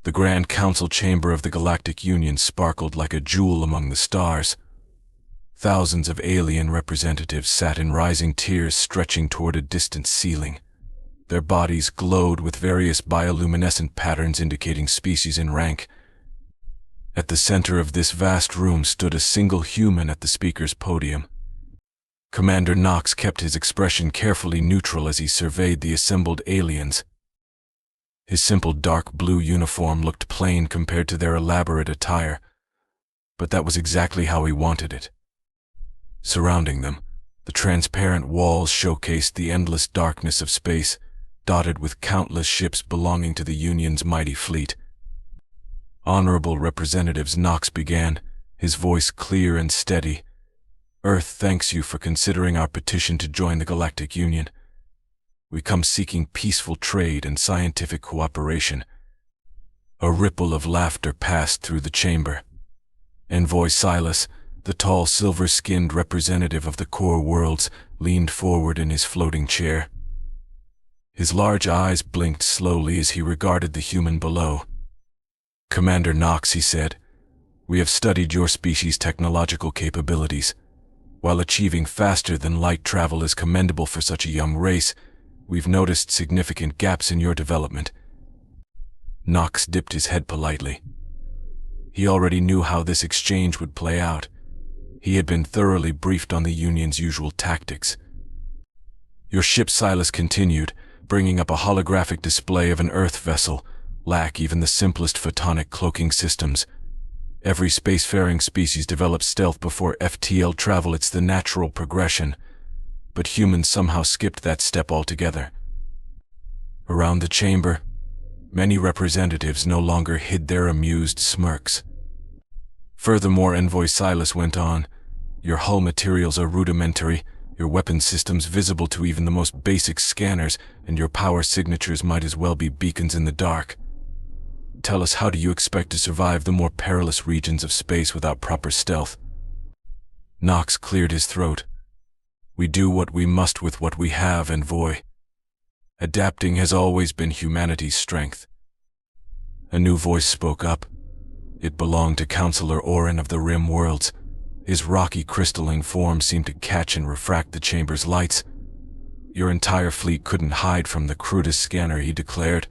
The Grand Council chamber of the Galactic Union sparkled like a jewel among the stars. Thousands of alien representatives sat in rising tiers stretching toward a distant ceiling. Their bodies glowed with various bioluminescent patterns indicating species and rank. At the center of this vast room stood a single human at the speaker's podium. Commander Knox kept his expression carefully neutral as he surveyed the assembled aliens. His simple dark blue uniform looked plain compared to their elaborate attire, but that was exactly how he wanted it. Surrounding them, the transparent walls showcased the endless darkness of space, dotted with countless ships belonging to the Union's mighty fleet. Honorable Representatives, Knox began, his voice clear and steady. Earth thanks you for considering our petition to join the Galactic Union. We come seeking peaceful trade and scientific cooperation. A ripple of laughter passed through the chamber. Envoy Silas, the tall silver-skinned representative of the core worlds, leaned forward in his floating chair. His large eyes blinked slowly as he regarded the human below. Commander Knox, he said, we have studied your species' technological capabilities. While achieving faster-than-light travel is commendable for such a young race, we've noticed significant gaps in your development. Knox dipped his head politely. He already knew how this exchange would play out. He had been thoroughly briefed on the Union's usual tactics. Your ship, Silas continued, bringing up a holographic display of an Earth vessel, lack even the simplest photonic cloaking systems. Every spacefaring species develops stealth before FTL travel. It's the natural progression, but humans somehow skipped that step altogether. Around the chamber, many representatives no longer hid their amused smirks. Furthermore, Envoy Silas went on, your hull materials are rudimentary, your weapon systems visible to even the most basic scanners, and your power signatures might as well be beacons in the dark. Tell us, how do you expect to survive the more perilous regions of space without proper stealth? Knox cleared his throat. We do what we must with what we have, Envoy. Adapting has always been humanity's strength. A new voice spoke up. It belonged to Counselor Orin of the Rim Worlds. His rocky crystalline form seemed to catch and refract the chamber's lights. Your entire fleet couldn't hide from the crudest scanner, he declared.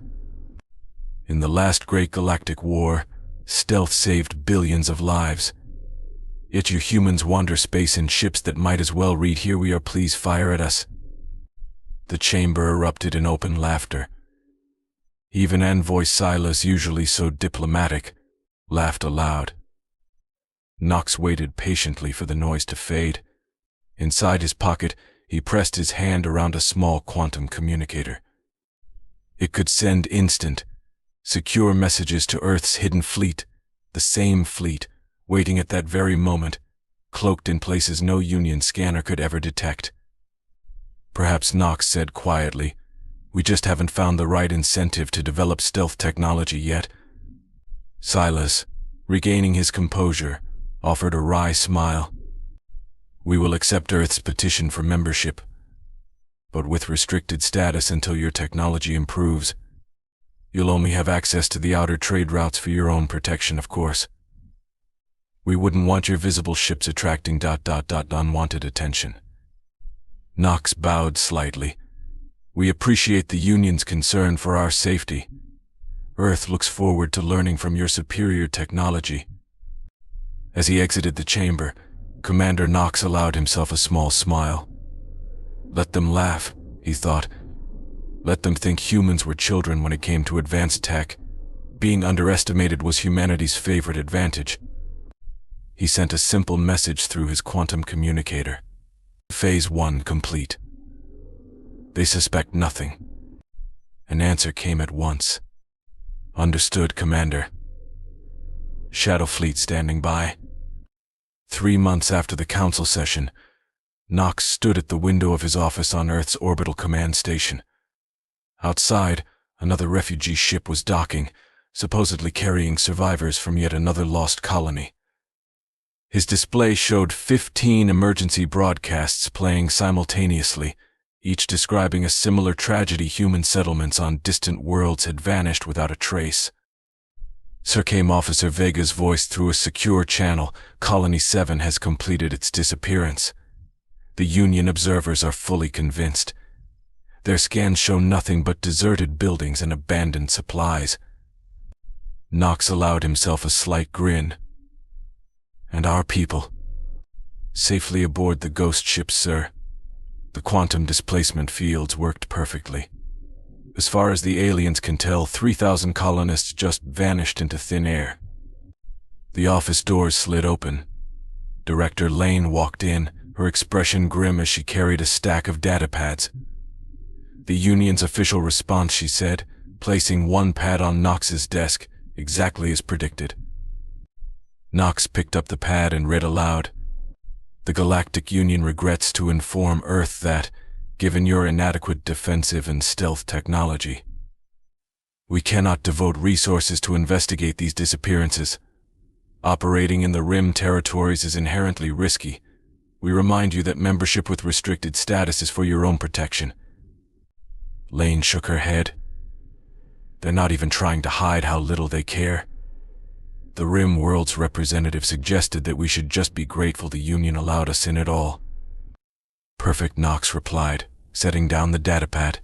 In the last great galactic war, stealth saved billions of lives. Yet you humans wander space in ships that might as well read "Here we are, please fire at us." The chamber erupted in open laughter. Even Envoy Silas, usually so diplomatic, laughed aloud. Knox waited patiently for the noise to fade. Inside his pocket, he pressed his hand around a small quantum communicator. It could send instant, secure messages to Earth's hidden fleet, the same fleet, waiting at that very moment, cloaked in places no Union scanner could ever detect. Perhaps, Knox said quietly, we just haven't found the right incentive to develop stealth technology yet. Silas, regaining his composure, offered a wry smile. We will accept Earth's petition for membership, but with restricted status until your technology improves. You'll only have access to the outer trade routes for your own protection, of course. We wouldn't want your visible ships attracting unwanted attention. Knox bowed slightly. We appreciate the Union's concern for our safety. Earth looks forward to learning from your superior technology. As he exited the chamber, Commander Knox allowed himself a small smile. Let them laugh, he thought. Let them think humans were children when it came to advanced tech. Being underestimated was humanity's favorite advantage. He sent a simple message through his quantum communicator. Phase 1 complete. They suspect nothing. An answer came at once. Understood, Commander. Shadow Fleet standing by. 3 months after the council session, Knox stood at the window of his office on Earth's orbital command station. Outside, another refugee ship was docking, supposedly carrying survivors from yet another lost colony. His display showed 15 emergency broadcasts playing simultaneously, each describing a similar tragedy. Human settlements on distant worlds had vanished without a trace. Sir, came Officer Vega's voice through a secure channel. Colony 7 has completed its disappearance. The Union observers are fully convinced. Their scans show nothing but deserted buildings and abandoned supplies. Knox allowed himself a slight grin. And our people? Safely aboard the ghost ship, sir. The quantum displacement fields worked perfectly. As far as the aliens can tell, 3,000 colonists just vanished into thin air. The office doors slid open. Director Lane walked in, her expression grim as she carried a stack of data pads. The Union's official response, she said, placing one pad on Knox's desk, exactly as predicted. Knox picked up the pad and read aloud. The Galactic Union regrets to inform Earth that, given your inadequate defensive and stealth technology, we cannot devote resources to investigate these disappearances. Operating in the Rim territories is inherently risky. We remind you that membership with restricted status is for your own protection. Lane shook her head. They're not even trying to hide how little they care. The Rim World's representative suggested that we should just be grateful the Union allowed us in at all. Perfect, Knox replied, setting down the datapad.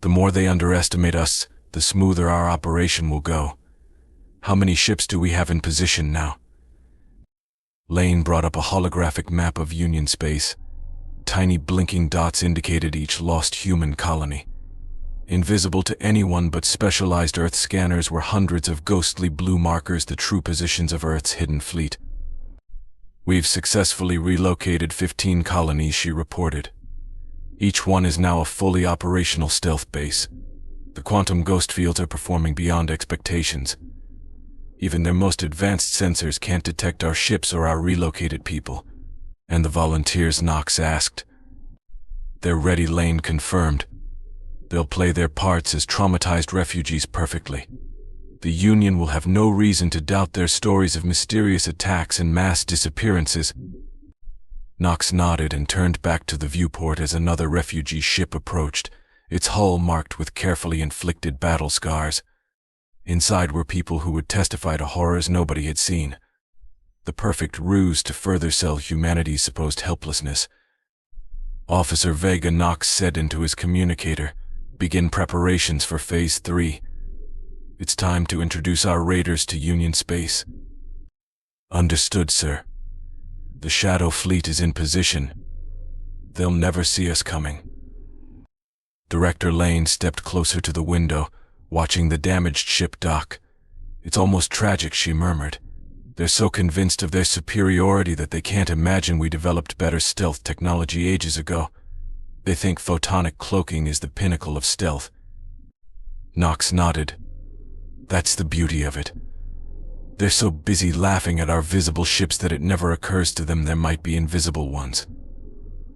The more they underestimate us, the smoother our operation will go. How many ships do we have in position now? Lane brought up a holographic map of Union space. Tiny blinking dots indicated each lost human colony. Invisible to anyone but specialized Earth scanners were hundreds of ghostly blue markers, the true positions of Earth's hidden fleet. We've successfully relocated 15 colonies, she reported. Each one is now a fully operational stealth base. The quantum ghost fields are performing beyond expectations. Even their most advanced sensors can't detect our ships or our relocated people. And the volunteers, Knox asked. They're ready, Lane confirmed. They'll play their parts as traumatized refugees perfectly. The Union will have no reason to doubt their stories of mysterious attacks and mass disappearances. Knox nodded and turned back to the viewport as another refugee ship approached, its hull marked with carefully inflicted battle scars. Inside were people who would testify to horrors nobody had seen. The perfect ruse to further sell humanity's supposed helplessness. Officer Vega, Knox said into his communicator, begin preparations for Phase 3. It's time to introduce our raiders to Union space. Understood, sir. The Shadow Fleet is in position. They'll never see us coming. Director Lane stepped closer to the window, watching the damaged ship dock. It's almost tragic, she murmured. They're so convinced of their superiority that they can't imagine we developed better stealth technology ages ago. They think photonic cloaking is the pinnacle of stealth. Knox nodded. That's the beauty of it. They're so busy laughing at our visible ships that it never occurs to them there might be invisible ones.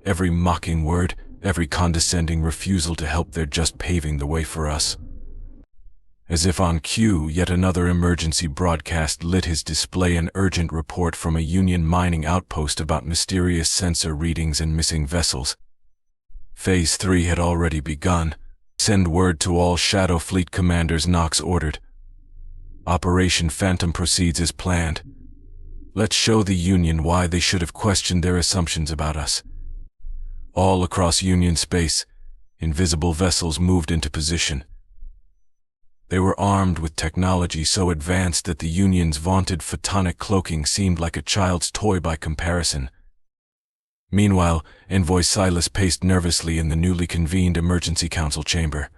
Every mocking word, every condescending refusal to help, they're just paving the way for us. As if on cue, yet another emergency broadcast lit his display, an urgent report from a Union mining outpost about mysterious sensor readings and missing vessels. Phase 3 had already begun. Send word to all Shadow Fleet commanders, Knox ordered. Operation Phantom proceeds as planned. Let's show the Union why they should have questioned their assumptions about us. All across Union space, invisible vessels moved into position. They were armed with technology so advanced that the Union's vaunted photonic cloaking seemed like a child's toy by comparison. Meanwhile, Envoy Silas paced nervously in the newly convened Emergency Council chamber.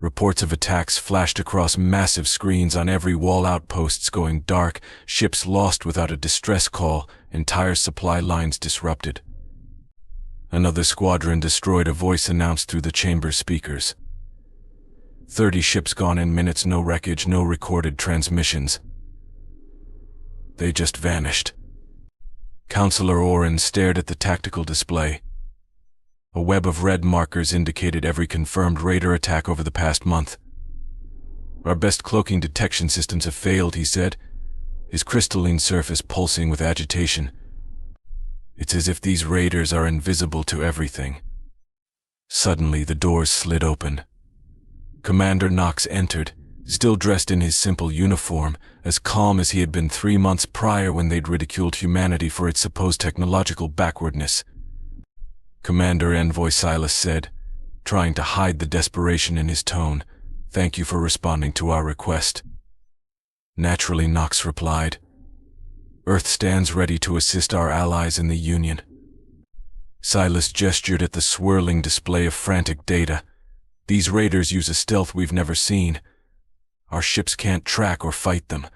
Reports of attacks flashed across massive screens on every wall, outposts going dark, ships lost without a distress call, entire supply lines disrupted. Another squadron destroyed, a voice announced through the chamber speakers. 30 ships gone in minutes, no wreckage, no recorded transmissions. They just vanished. Counselor Oren stared at the tactical display. A web of red markers indicated every confirmed raider attack over the past month. Our best cloaking detection systems have failed, he said, his crystalline surface pulsing with agitation. It's as if these raiders are invisible to everything. Suddenly, the doors slid open. Commander Knox entered, still dressed in his simple uniform, as calm as he had been 3 months prior when they'd ridiculed humanity for its supposed technological backwardness. Commander Envoy Silas said, trying to hide the desperation in his tone, "Thank you for responding to our request." Naturally, Knox replied, "Earth stands ready to assist our allies in the Union." Silas gestured at the swirling display of frantic data. "These raiders use a stealth we've never seen. Our ships can't track or fight them.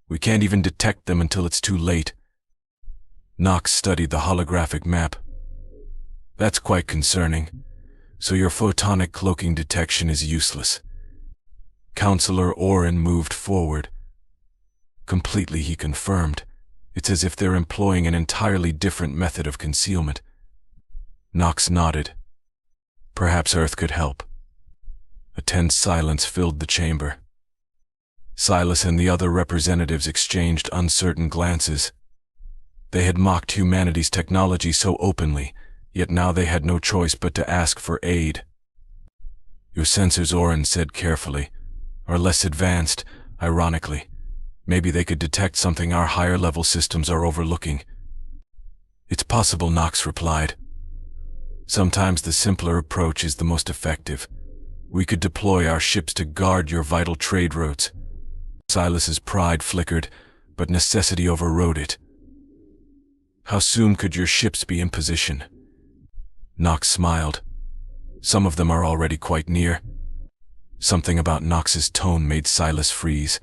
We can't even detect them until it's too late." Knox studied the holographic map. "That's quite concerning. So your photonic cloaking detection is useless." Counselor Oren moved forward. "Completely," he confirmed. "It's as if they're employing an entirely different method of concealment." Knox nodded. Perhaps Earth could help. A tense silence filled the chamber. Silas and the other representatives exchanged uncertain glances. They had mocked humanity's technology so openly, yet now they had no choice but to ask for aid. "Your sensors," Oren said carefully, "are less advanced, ironically. Maybe they could detect something our higher-level systems are overlooking." "It's possible," Knox replied. "Sometimes the simpler approach is the most effective. We could deploy our ships to guard your vital trade routes." Silas's pride flickered, but necessity overrode it. "How soon could your ships be in position?" Knox smiled. "Some of them are already quite near." Something about Knox's tone made Silas freeze.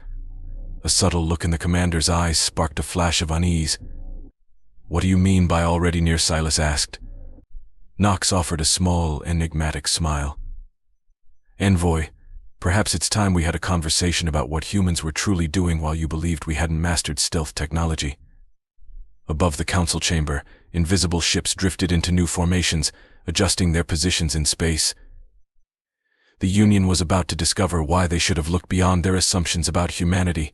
A subtle look in the commander's eyes sparked a flash of unease. "What do you mean by already near?" Silas asked. Knox offered a small, enigmatic smile. "Envoy, perhaps it's time we had a conversation about what humans were truly doing while you believed we hadn't mastered stealth technology." Above the council chamber, invisible ships drifted into new formations, adjusting their positions in space. The Union was about to discover why they should have looked beyond their assumptions about humanity.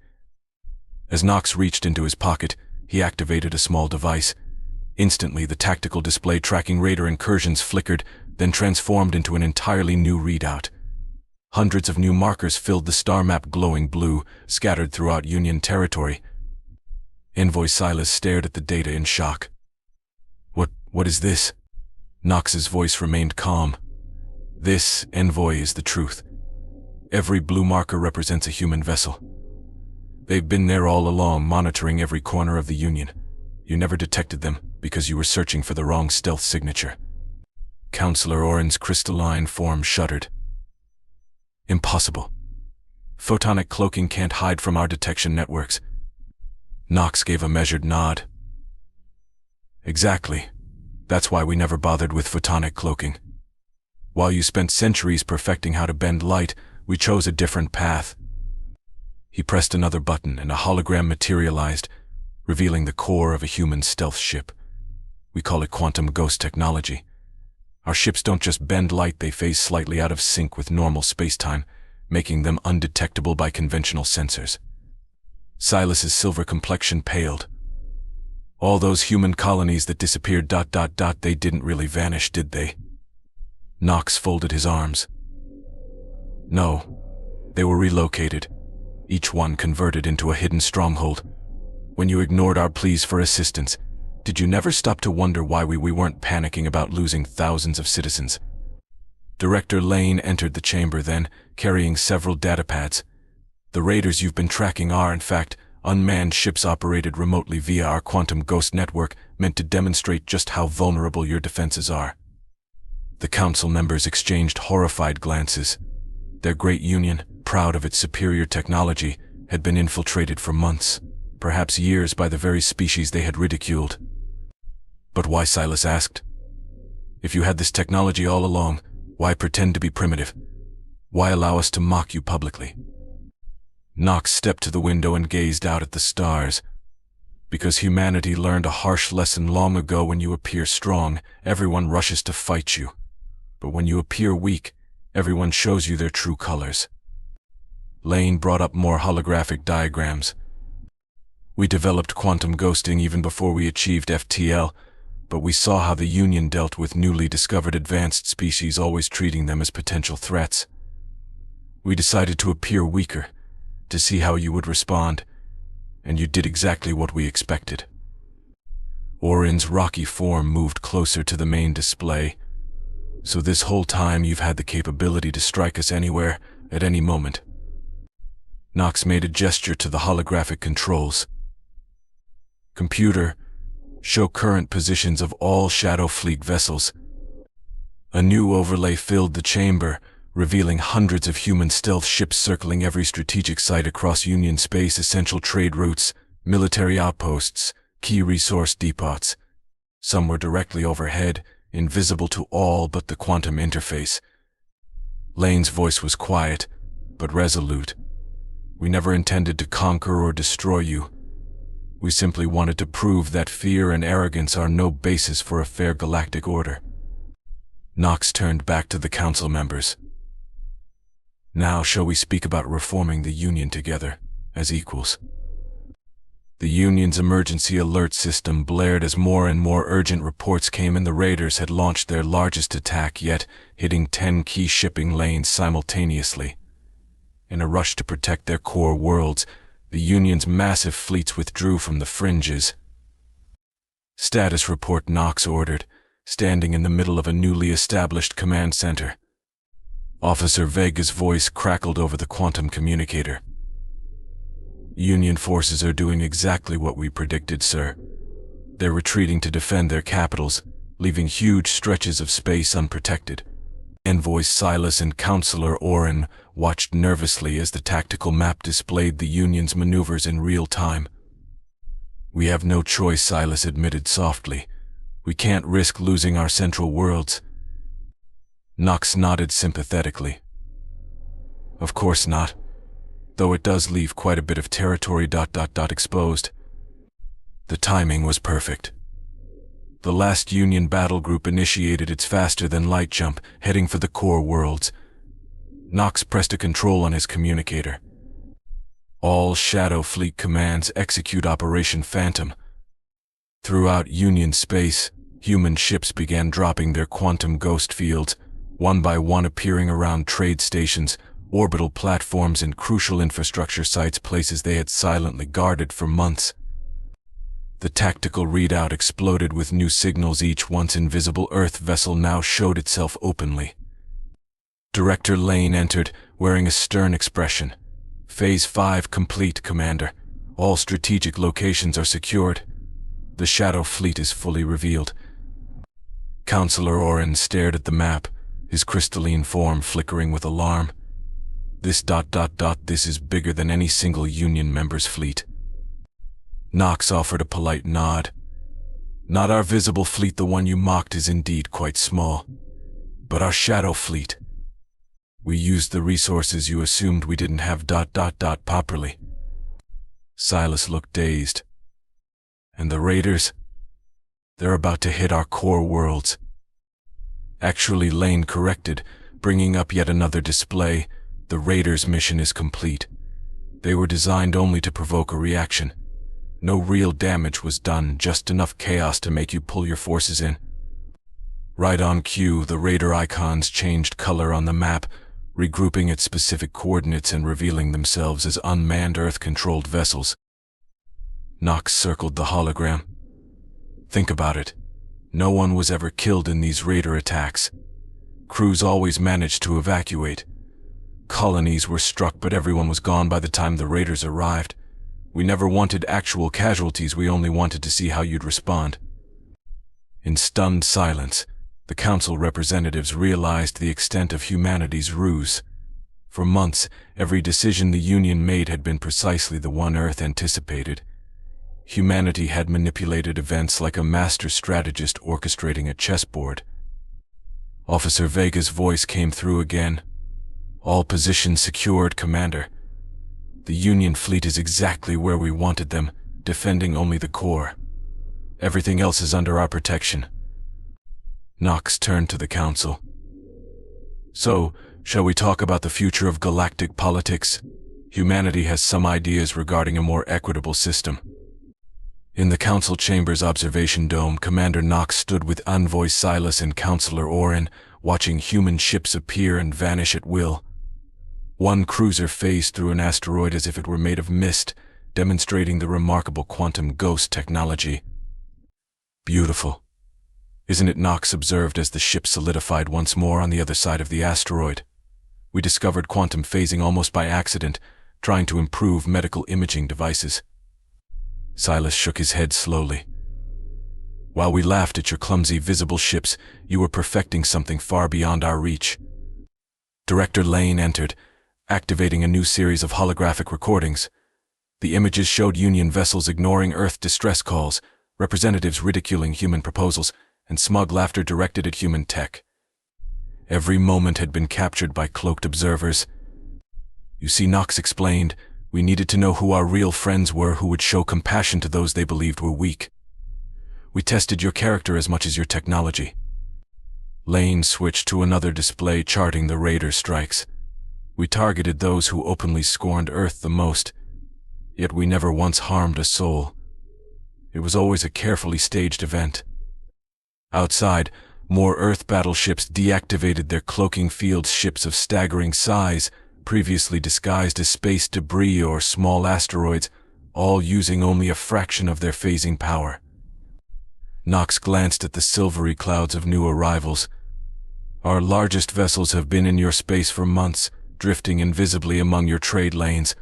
As Knox reached into his pocket, he activated a small device. Instantly, the tactical display tracking raider incursions flickered, then transformed into an entirely new readout. Hundreds of new markers filled the star map glowing blue, scattered throughout Union territory. Envoy Silas stared at the data in shock. What is this?" Knox's voice remained calm. "This, Envoy, is the truth. Every blue marker represents a human vessel. They've been there all along, monitoring every corner of the Union. You never detected them because you were searching for the wrong stealth signature." Counselor Oren's crystalline form shuddered. "Impossible. Photonic cloaking can't hide from our detection networks." Knox gave a measured nod. "Exactly. That's why we never bothered with photonic cloaking. While you spent centuries perfecting how to bend light, we chose a different path." He pressed another button and a hologram materialized, revealing the core of a human stealth ship. We call it quantum ghost technology. Our ships don't just bend light, they phase slightly out of sync with normal space-time, making them undetectable by conventional sensors. Silas's silver complexion paled. "All those human colonies that disappeared ... they didn't really vanish, did they?" Knox folded his arms. "No, they were relocated, each one converted into a hidden stronghold. When you ignored our pleas for assistance, did you never stop to wonder why we weren't panicking about losing thousands of citizens?" Director Lane entered the chamber then, carrying several datapads. "The raiders you've been tracking are, in fact, unmanned ships operated remotely via our quantum ghost network, meant to demonstrate just how vulnerable your defenses are." The council members exchanged horrified glances. Their great Union, proud of its superior technology, had been infiltrated for months, perhaps years, by the very species they had ridiculed. "But why?" Silas asked. "If you had this technology all along, why pretend to be primitive? Why allow us to mock you publicly?" Knox stepped to the window and gazed out at the stars. "Because humanity learned a harsh lesson long ago. When you appear strong, everyone rushes to fight you. But when you appear weak, everyone shows you their true colors." Lane brought up more holographic diagrams. "We developed quantum ghosting even before we achieved FTL, but we saw how the Union dealt with newly discovered advanced species, always treating them as potential threats. We decided to appear weaker, to see how you would respond, and you did exactly what we expected. Orin's rocky form moved closer to the main display. So this whole time you've had the capability to strike us anywhere, at any moment. Nox made a gesture to the holographic controls. Computer, show current positions of all Shadow Fleet vessels. A new overlay filled the chamber, revealing hundreds of human stealth ships circling every strategic site across Union space, essential trade routes, military outposts, key resource depots. Some were directly overhead, invisible to all but the quantum interface. Lane's voice was quiet, but resolute. We never intended to conquer or destroy you. We simply wanted to prove that fear and arrogance are no basis for a fair galactic order. Nox turned back to the council members. Now shall we speak about reforming the Union together, as equals? The Union's emergency alert system blared as more and more urgent reports came in. The raiders had launched their largest attack yet, hitting 10 key shipping lanes simultaneously. In a rush to protect their core worlds, the Union's massive fleets withdrew from the fringes. Status report, Nox ordered, standing in the middle of a newly established command center. Officer Vega's voice crackled over the quantum communicator. Union forces are doing exactly what we predicted, sir. They're retreating to defend their capitals, leaving huge stretches of space unprotected. Envoy Silas and Counselor Orin watched nervously as the tactical map displayed the Union's maneuvers in real time. We have no choice, Silas admitted softly. We can't risk losing our central worlds. Nox nodded sympathetically. Of course not, though it does leave quite a bit of territory exposed. The timing was perfect. The last Union battle group initiated its faster-than-light jump, heading for the core worlds. Nox pressed a control on his communicator. All Shadow Fleet commands execute Operation Phantom. Throughout Union space, human ships began dropping their quantum ghost fields, one by one appearing around trade stations, orbital platforms, and crucial infrastructure sites, places they had silently guarded for months. The tactical readout exploded with new signals. Each once invisible Earth vessel now showed itself openly. Director Lane entered, wearing a stern expression. Phase 5 complete, Commander. All strategic locations are secured. The Shadow Fleet is fully revealed. Counselor Orin stared at the map, his crystalline form flickering with alarm. This is bigger than any single Union member's fleet. Nox offered a polite nod. Not our visible fleet, the one you mocked is indeed quite small. But our Shadow Fleet. We used the resources you assumed we didn't have properly. Silas looked dazed. And the raiders? They're about to hit our core worlds. Actually, Lane corrected, bringing up yet another display. The raiders' mission is complete. They were designed only to provoke a reaction. No real damage was done, just enough chaos to make you pull your forces in. Right on cue, the raider icons changed color on the map, regrouping at specific coordinates and revealing themselves as unmanned Earth-controlled vessels. Nox circled the hologram. Think about it. No one was ever killed in these raider attacks. Crews always managed to evacuate. Colonies were struck, but everyone was gone by the time the raiders arrived. We never wanted actual casualties, we only wanted to see how you'd respond. In stunned silence, the council representatives realized the extent of humanity's ruse. For months, every decision the Union made had been precisely the one Earth anticipated. Humanity had manipulated events like a master strategist orchestrating a chessboard. Officer Vega's voice came through again. All positions secured, Commander. The Union fleet is exactly where we wanted them, defending only the core. Everything else is under our protection. Nox turned to the council. So, shall we talk about the future of galactic politics? Humanity has some ideas regarding a more equitable system. In the council chamber's observation dome, Commander Nox stood with Envoy Silas and Counselor Orin, watching human ships appear and vanish at will. One cruiser phased through an asteroid as if it were made of mist, demonstrating the remarkable quantum ghost technology. "Beautiful, isn't it?" Knox observed as the ship solidified once more on the other side of the asteroid. We discovered quantum phasing almost by accident, trying to improve medical imaging devices. Silas shook his head slowly. "While we laughed at your clumsy visible ships, you were perfecting something far beyond our reach." Director Lane entered, activating a new series of holographic recordings. The images showed Union vessels ignoring Earth distress calls, representatives ridiculing human proposals, and smug laughter directed at human tech. Every moment had been captured by cloaked observers. "You see," Knox explained, "we needed to know who our real friends were, who would show compassion to those they believed were weak. We tested your character as much as your technology." Lane switched to another display charting the Raider strikes. "We targeted those who openly scorned Earth the most, yet we never once harmed a soul. It was always a carefully staged event." Outside, more Earth battleships deactivated their cloaking fields, ships of staggering size, previously disguised as space debris or small asteroids, all using only a fraction of their phasing power. Knox glanced at the silvery clouds of new arrivals. "Our largest vessels have been in your space for months, drifting invisibly among your trade lanes.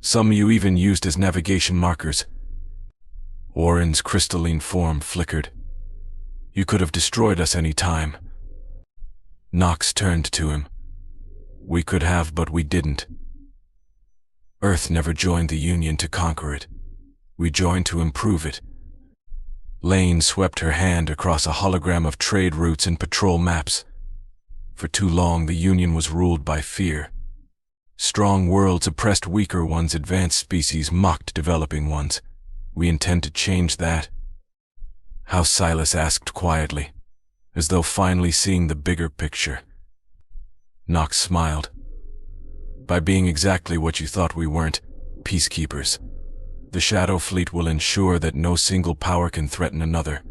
Some you even used as navigation markers." Warren's crystalline form flickered. "You could have destroyed us any time." Knox turned to him. "We could have, but we didn't. Earth never joined the Union to conquer it. We joined to improve it." Lane swept her hand across a hologram of trade routes and patrol maps. "For too long, the Union was ruled by fear. Strong worlds oppressed weaker ones, advanced species mocked developing ones. We intend to change that." "How?" Silas asked quietly, as though finally seeing the bigger picture. Knox smiled. "By being exactly what you thought we weren't, peacekeepers. The Shadow Fleet will ensure that no single power can threaten another,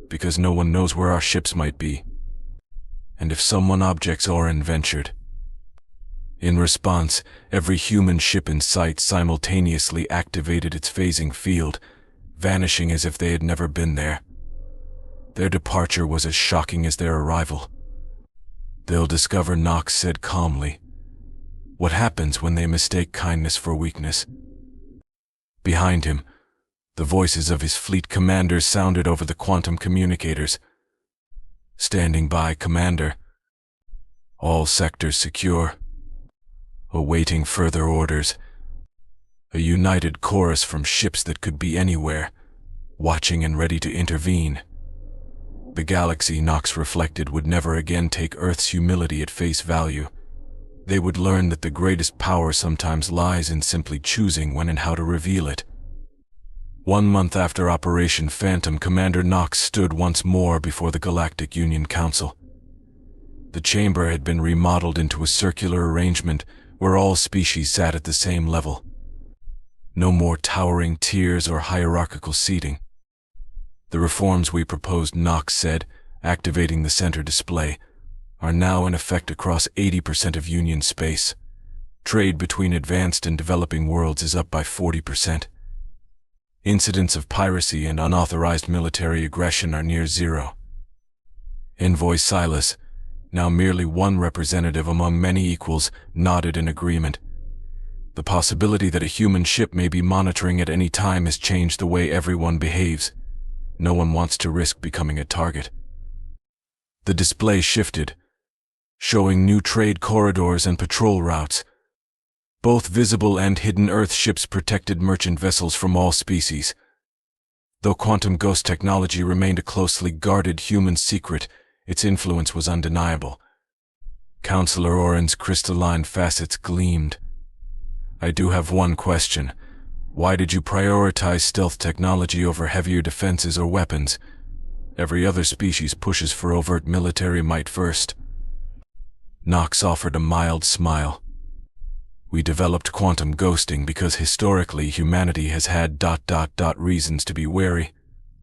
because no one knows where our ships might be. And if someone objects, Orin ventured. In response, every human ship in sight simultaneously activated its phasing field, vanishing as if they had never been there. Their departure was as shocking as their arrival." "They'll discover," Knox said calmly. "What happens when they mistake kindness for weakness?" Behind him, the voices of his fleet commanders sounded over the quantum communicators. "Standing by, Commander. All sectors secure. Awaiting further orders." A united chorus from ships that could be anywhere, watching and ready to intervene. The galaxy, Knox reflected, would never again take Earth's humility at face value. They would learn that the greatest power sometimes lies in simply choosing when and how to reveal it. 1 month after Operation Phantom, Commander Knox stood once more before the Galactic Union Council. The chamber had been remodeled into a circular arrangement where all species sat at the same level. No more towering tiers or hierarchical seating. "The reforms we proposed," Knox said, activating the center display, "are now in effect across 80% of Union space. Trade between advanced and developing worlds is up by 40%. Incidents of piracy and unauthorized military aggression are near zero." Envoy Silas, now merely one representative among many equals, nodded in agreement. "The possibility that a human ship may be monitoring at any time has changed the way everyone behaves. No one wants to risk becoming a target." The display shifted, showing new trade corridors and patrol routes. Both visible and hidden Earth ships protected merchant vessels from all species. Though quantum ghost technology remained a closely guarded human secret, its influence was undeniable. Counselor Oren's crystalline facets gleamed. "I do have one question. Why did you prioritize stealth technology over heavier defenses or weapons? Every other species pushes for overt military might first." Knox offered a mild smile. "We developed quantum ghosting because historically humanity has had ... reasons to be wary.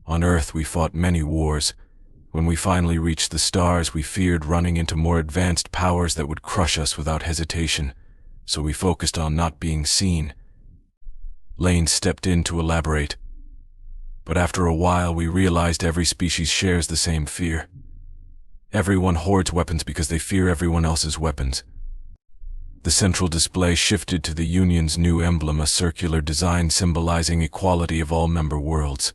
On Earth we fought many wars. When we finally reached the stars, we feared running into more advanced powers that would crush us without hesitation. so we focused on not being seen. Lane stepped in to elaborate. But after a while we realized every species shares the same fear. Everyone hoards weapons because they fear everyone else's weapons. The central display shifted to the Union's new emblem, a circular design symbolizing equality of all member worlds.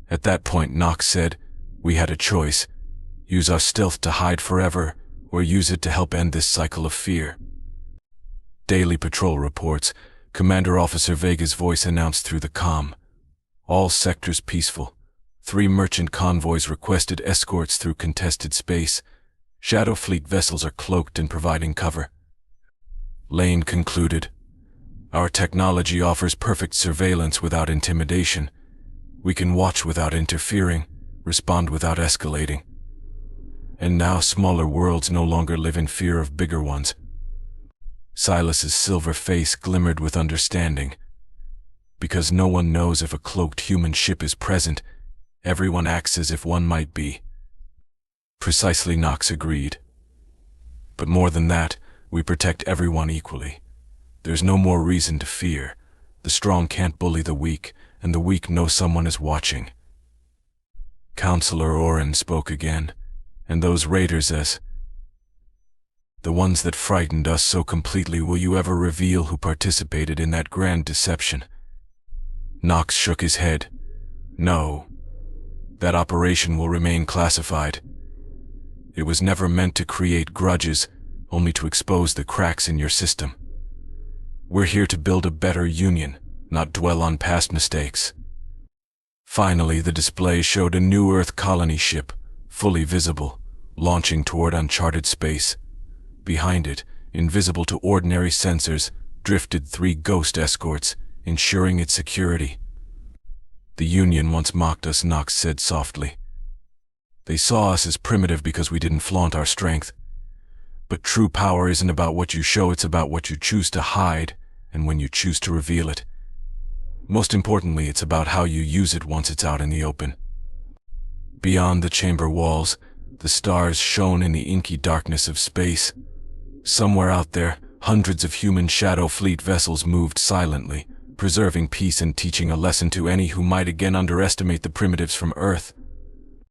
At that point, Nox said, "We had a choice. Use our stealth to hide forever, or use it to help end this cycle of fear." Daily patrol reports. Commander Officer Vega's voice announced through the comm. All sectors peaceful. 3 merchant convoys requested escorts through contested space. Shadow Fleet vessels are cloaked and providing cover. Lane concluded, "Our technology offers perfect surveillance without intimidation. We can watch without interfering, respond without escalating. And now smaller worlds no longer live in fear of bigger ones." Silas's silver face glimmered with understanding. Because no one knows if a cloaked human ship is present, everyone acts as if one might be. Precisely, Nox agreed. But more than that, we protect everyone equally. There's no more reason to fear. The strong can't bully the weak, and the weak know someone is watching. Counselor Oren spoke again, and those raiders as the ones that frightened us so completely, will you ever reveal who participated in that grand deception? Nox shook his head. No. That operation will remain classified. It was never meant to create grudges, only to expose the cracks in your system. We're here to build a better Union, not dwell on past mistakes. Finally, the display showed a new Earth colony ship, fully visible, launching toward uncharted space. Behind it, invisible to ordinary sensors, drifted 3 ghost escorts, ensuring its security. "The Union once mocked us," Nox said softly. "They saw us as primitive because we didn't flaunt our strength. But true power isn't about what you show, it's about what you choose to hide, and when you choose to reveal it. Most importantly, it's about how you use it once it's out in the open." Beyond the chamber walls, the stars shone in the inky darkness of space. Somewhere out there, hundreds of human Shadow Fleet vessels moved silently, preserving peace and teaching a lesson to any who might again underestimate the primitives from Earth.